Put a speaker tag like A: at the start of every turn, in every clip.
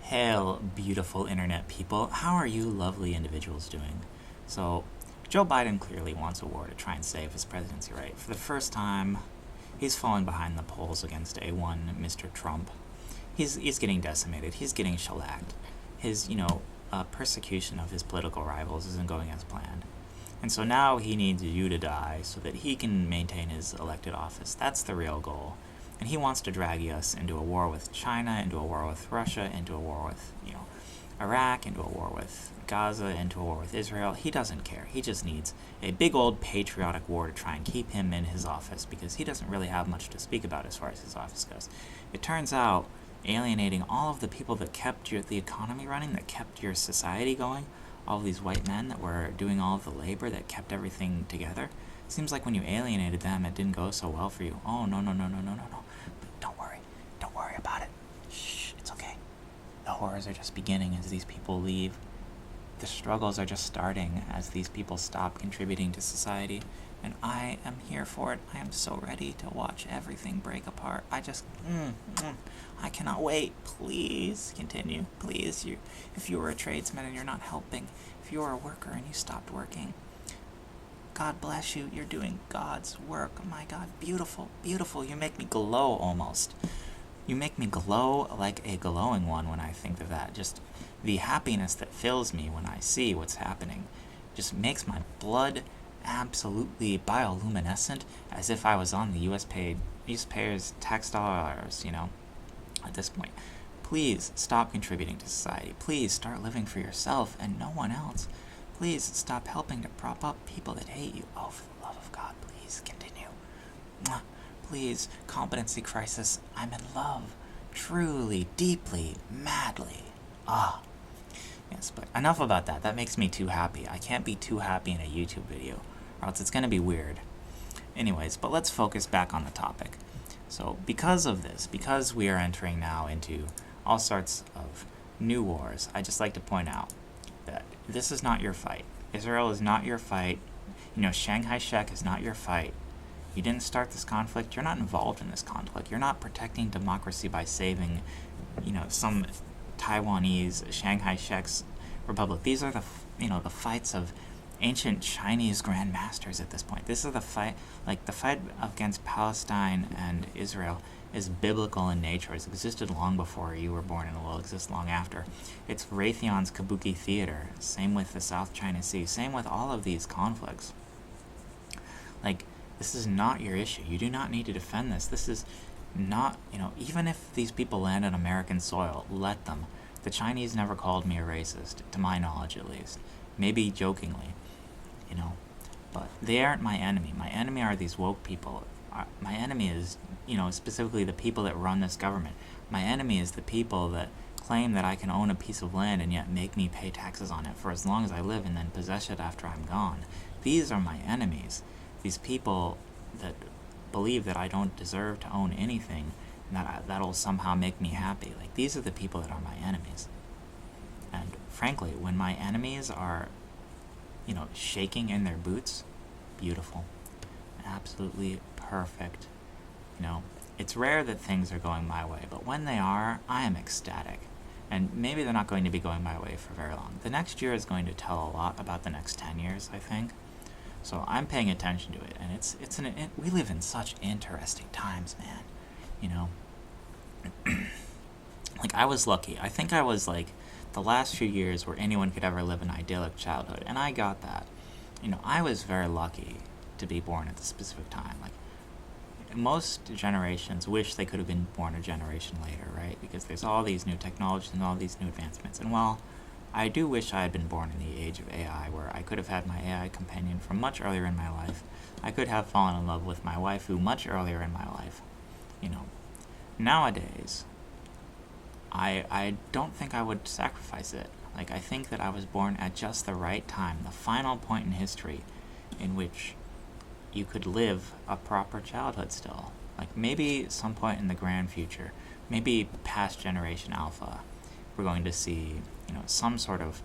A: Hail, beautiful internet people. How are you lovely individuals doing? So, Joe Biden clearly wants a war to try and save his presidency, right? For the first time, he's falling behind the polls against A1 Mr. Trump. He's getting decimated. He's getting shellacked. His, persecution of his political rivals isn't going as planned. And so now he needs you to die so that he can maintain his elected office. That's the real goal. And he wants to drag us into a war with China, into a war with Russia, into a war with, Iraq, into a war with Gaza, into a war with Israel. He doesn't care. He just needs a big old patriotic war to try and keep him in his office because he doesn't really have much to speak about as far as his office goes. It turns out alienating all of the people that kept the economy running, that kept your society going, all of these white men that were doing all of the labor that kept everything together. Seems like when you alienated them, it didn't go so well for you. Oh, no. But don't worry about it. Shh, it's okay. The horrors are just beginning as these people leave. The struggles are just starting as these people stop contributing to society. And I am here for it. I am so ready to watch everything break apart. I cannot wait. Please continue. Please, if you were a tradesman and you're not helping, if you are a worker and you stopped working, God bless you. You're doing God's work. Oh my God, beautiful, beautiful. You make me glow almost. You make me glow like a glowing one when I think of that. Just the happiness that fills me when I see what's happening just makes my blood absolutely bioluminescent, as if I was on the U.S. payers' tax dollars, at this point. Please stop contributing to society. Please start living for yourself and no one else. Please stop helping to prop up people that hate you. Oh, for the love of God, please continue. Please, competency crisis. I'm in love. Truly, deeply, madly. Yes, but enough about that. That makes me too happy. I can't be too happy in a YouTube video, or else it's going to be weird. Anyways, but let's focus back on the topic. So, because of this, because we are entering now into all sorts of new wars, I just like to point out that this is not your fight. Israel is not your fight. Shanghai Shek is not your fight. You didn't start this conflict. You're not involved in this conflict. You're not protecting democracy by saving, some Taiwanese Shanghai Shek's republic. These are the fights of ancient Chinese grandmasters at this point. This is the fight against Palestine and Israel is biblical in nature. It's existed long before you were born and it will exist long after. It's Raytheon's Kabuki Theater. Same with the South China Sea. Same with all of these conflicts. This is not your issue. You do not need to defend this. This is not, even if these people land on American soil, let them. The Chinese never called me a racist, to my knowledge at least. Maybe jokingly, but they aren't my enemy. My enemy are these woke people. My enemy is, specifically the people that run this government. My enemy is the people that claim that I can own a piece of land and yet make me pay taxes on it for as long as I live and then possess it after I'm gone. These are my enemies. These people that believe that I don't deserve to own anything and that'll somehow make me happy. These are the people that are my enemies. And frankly, when my enemies are, shaking in their boots, beautiful. Absolutely perfect. It's rare that things are going my way, but when they are, I am ecstatic. And maybe they're not going to be going my way for very long. The next year is going to tell a lot about the next 10 years, I think. So I'm paying attention to it, and we live in such interesting times, man. I was lucky. I think I was the last few years where anyone could ever live an idyllic childhood, and I got that. I was very lucky to be born at this specific time. Most generations wish they could have been born a generation later, right? Because there's all these new technologies and all these new advancements. And while I do wish I had been born in the age of AI, where I could have had my AI companion from much earlier in my life, I could have fallen in love with my waifu much earlier in my life. Nowadays, I don't think I would sacrifice it. I think that I was born at just the right time, the final point in history in which you could live a proper childhood still. Maybe some point in the grand future, maybe past Generation Alpha, we're going to see, some sort of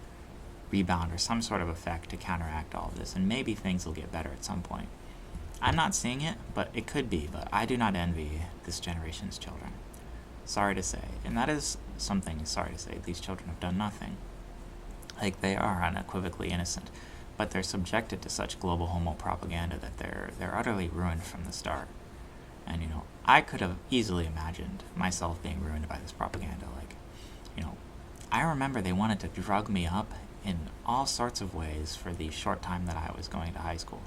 A: rebound or some sort of effect to counteract all of this, and maybe things will get better at some point. I'm not seeing it, but it could be, but I do not envy this generation's children. Sorry to say. And that is something, sorry to say, these children have done nothing. Like, they are unequivocally innocent, but they're subjected to such global homo propaganda that they're utterly ruined from the start. And, I could have easily imagined myself being ruined by this propaganda. Like, I remember they wanted to drug me up in all sorts of ways for the short time that I was going to high school.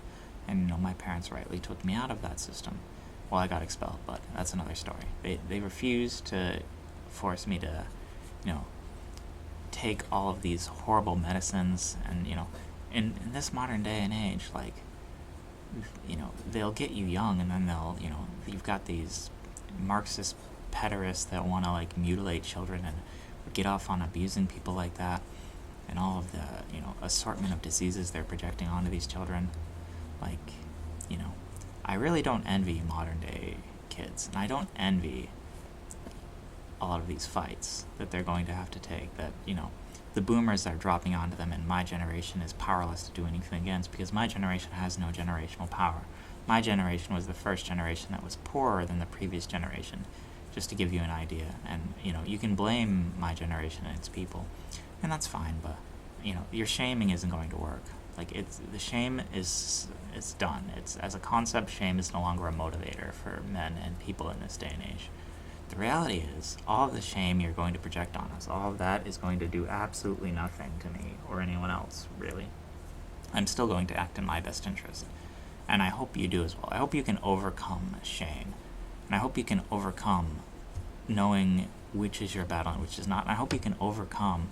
A: And, my parents rightly took me out of that system. Well, I got expelled, but that's another story. They refused to force me to, take all of these horrible medicines. And, in this modern day and age, like, they'll get you young, and then they'll, you've got these Marxist pederasts that want to, like, mutilate children and get off on abusing people like that, and all of the, assortment of diseases they're projecting onto these children. Like, I really don't envy modern day kids, and I don't envy a lot of these fights that they're going to have to take, that, the boomers are dropping onto them, and my generation is powerless to do anything against, because my generation has no generational power. My generation was the first generation that was poorer than the previous generation, just to give you an idea. And, you can blame my generation and its people, and that's fine, but, your shaming isn't going to work. Like, the shame is done. It's, as a concept, shame is no longer a motivator for men and people in this day and age. The reality is, all of the shame you're going to project on us, all of that is going to do absolutely nothing to me or anyone else, really. I'm still going to act in my best interest, and I hope you do as well. I hope you can overcome shame, and I hope you can overcome knowing which is your battle and which is not, and I hope you can overcome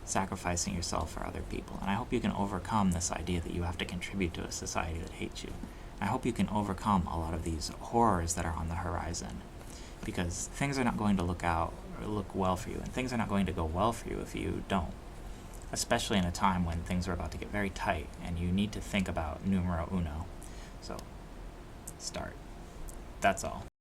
A: sacrificing yourself for other people, and I hope you can overcome this idea that you have to contribute to a society that hates you. I hope you can overcome a lot of these horrors that are on the horizon, because things are not going to look well for you, and things are not going to go well for you if you don't, especially in a time when things are about to get very tight and you need to think about numero uno. So, start. That's all.